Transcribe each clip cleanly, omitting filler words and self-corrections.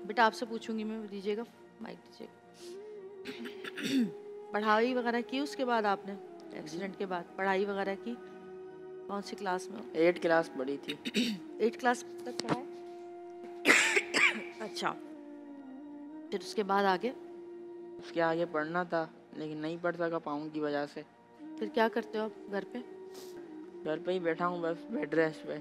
बेटा आपसे पूछूंगी मैं, दीजिएगा माइक दीजिएगा। पढ़ाई वगैरह की उसके बाद आपने, एक्सीडेंट के बाद पढ़ाई वगैरह की? कौन सी क्लास में हो? 8 क्लास पढ़ी थी। 8 क्लास तक पढ़ा है? अच्छा, फिर उसके बाद आगे? उसके आगे पढ़ना था लेकिन नहीं पढ़ सका पाँव की वजह से। फिर क्या करते हो आप घर पे? घर पे ही बैठा हूँ बस, बेड रेस्ट पे।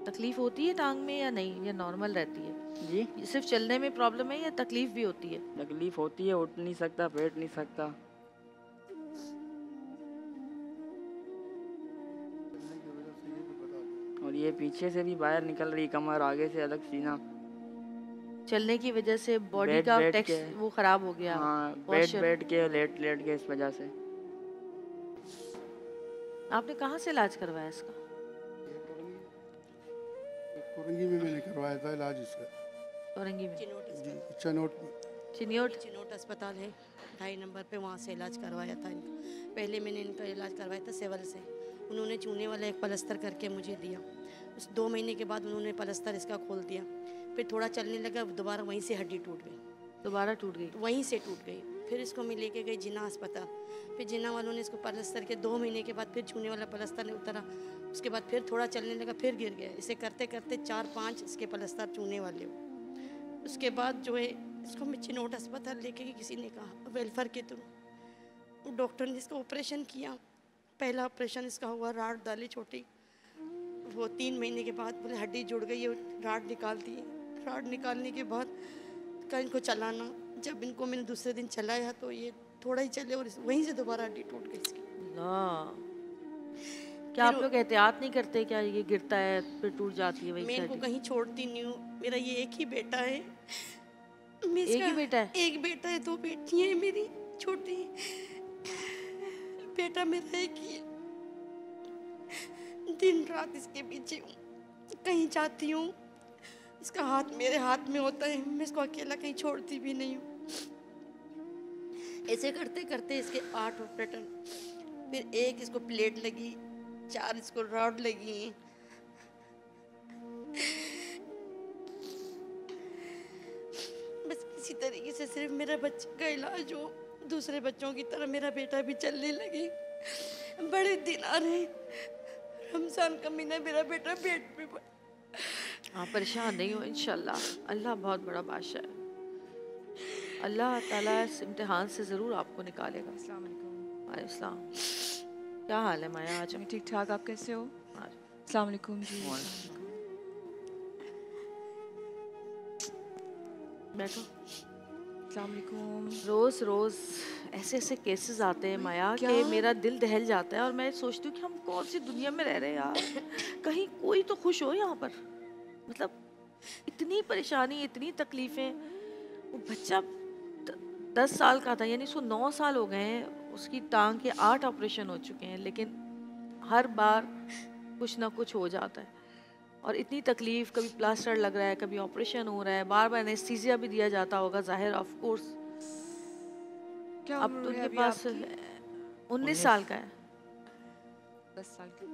तकलीफ होती है टांग में या नहीं, या नॉर्मल रहती है? जी, ये सिर्फ चलने में प्रॉब्लम है या तकलीफ भी होती है? तकलीफ होती है, उठ नहीं सकता, बैठ नहीं सकता। और ये पीछे से भी बाहर निकल रही कमर, आगे से अलग सीना। चलने की वजह से बॉडी बैठ का बैठ के, टेक्स वो खराब हो गया, हाँ बैठ पोस्चर। बैठ के, लेट लेट के, इस वजह से। आपने कहाँ से इलाज करवाया इसका? कोरंगी में मैंने करवाया था इलाज इसका। औरंगी में? जी, चनोट में। चिन्योट अस्पताल है 2.5 नंबर पे, वहाँ से इलाज करवाया था इनका। पहले मैंने इनका इलाज करवाया था सिविल से। उन्होंने चूने वाला एक पलस्तर करके मुझे दिया। उस 2 महीने के बाद उन्होंने पलस्तर इसका खोल दिया। फिर थोड़ा चलने लगा, दोबारा वहीं से हड्डी टूट गई, दोबारा टूट गई? वहीं से टूट गई। फिर इसको मैं लेके गई जिन्ना अस्पताल। फिर जिन्ना वालों ने इसको पलस्तर के 2 महीने के बाद फिर चूने वाला पलस्तर ने उतरा। उसके बाद फिर थोड़ा चलने लगा, फिर गिर गया। इसे करते करते 4-5 इसके पलस्तर चूने वाले हो। उसके बाद जो है इसको मैं चिनोट अस्पताल लेके गई, किसी ने कहा वेलफेयर के थ्रू। डॉक्टर ने इसका ऑपरेशन किया। पहला ऑपरेशन इसका हुआ, राड डाली छोटी। वो 3 महीने के बाद बोले हड्डी जुड़ गई है, राड निकाल दी। राड निकालने के बाद कल इनको चलाना, जब इनको मैंने दूसरे दिन चलाया तो ये थोड़ा ही चले और वहीं से दोबारा हड्डी टूट गई इसकी। क्या आप लोग एहतियात नहीं करते? क्या ये गिरता है फिर टूट जाती है वहीं मैं से इनको हड्डी? कहीं छोड़ती नहीं हूँ। मेरा ये एक ही बेटा है। एक ही बेटा है? एक बेटा है, 2 बेटियाँ हैं मेरी छोटी। बेटा मेरा एक ही है। दिन रात इसके पीछे हूँ, कहीं जाती हूँ इसका हाथ मेरे हाथ में होता है। मैं इसको अकेला कहीं छोड़ती भी नहीं हूँ। ऐसे करते करते इसके 8 ऑपरेटर, फिर 1 इसको प्लेट लगी, 4 इसको रॉड लगी। बस किसी तरीके से सिर्फ मेरा बच्चे का इलाज हो, दूसरे बच्चों की तरह मेरा बेटा भी चलने लगे। बड़े दिन आ रहे, रमजान का महीना, मेरा बेटा पेट पे आप परेशान नहीं हो, इंशाल्लाह अल्लाह बहुत बड़ा बादशाह है। अल्लाह ताला इस इम्तिहान से ज़रूर आपको निकालेगा। अस्सलाम वालेकुम। वालेकुम सलाम। क्या हाल है माया? आज मैं ठीक ठाक, आप कैसे हो? अस्सलाम वालेकुम जी। बैठो। अस्सलाम वालेकुम। रोज़ रोज़ ऐसे ऐसे केसेस आते हैं माया कि मेरा दिल दहल जाता है और मैं सोचती हूँ कि हम कौन सी दुनिया में रह रहे हैं यार। कहीं कोई तो खुश हो यहाँ पर। मतलब इतनी परेशानी, इतनी तकलीफ़ें। वो बच्चा 10 साल का था, यानी उसको 9 साल हो गए हैं, उसकी टांग के 8 ऑपरेशन हो चुके हैं, लेकिन हर बार कुछ ना कुछ हो जाता है। और इतनी तकलीफ़, कभी प्लास्टर लग रहा है, कभी ऑपरेशन हो रहा है, बार बार एनेस्थीसिया भी दिया जाता होगा ज़ाहिर, ऑफ कोर्स। क्या अब उम्र तो है उनके अभी पास आपकी? 19 साल का है। 10 साल की।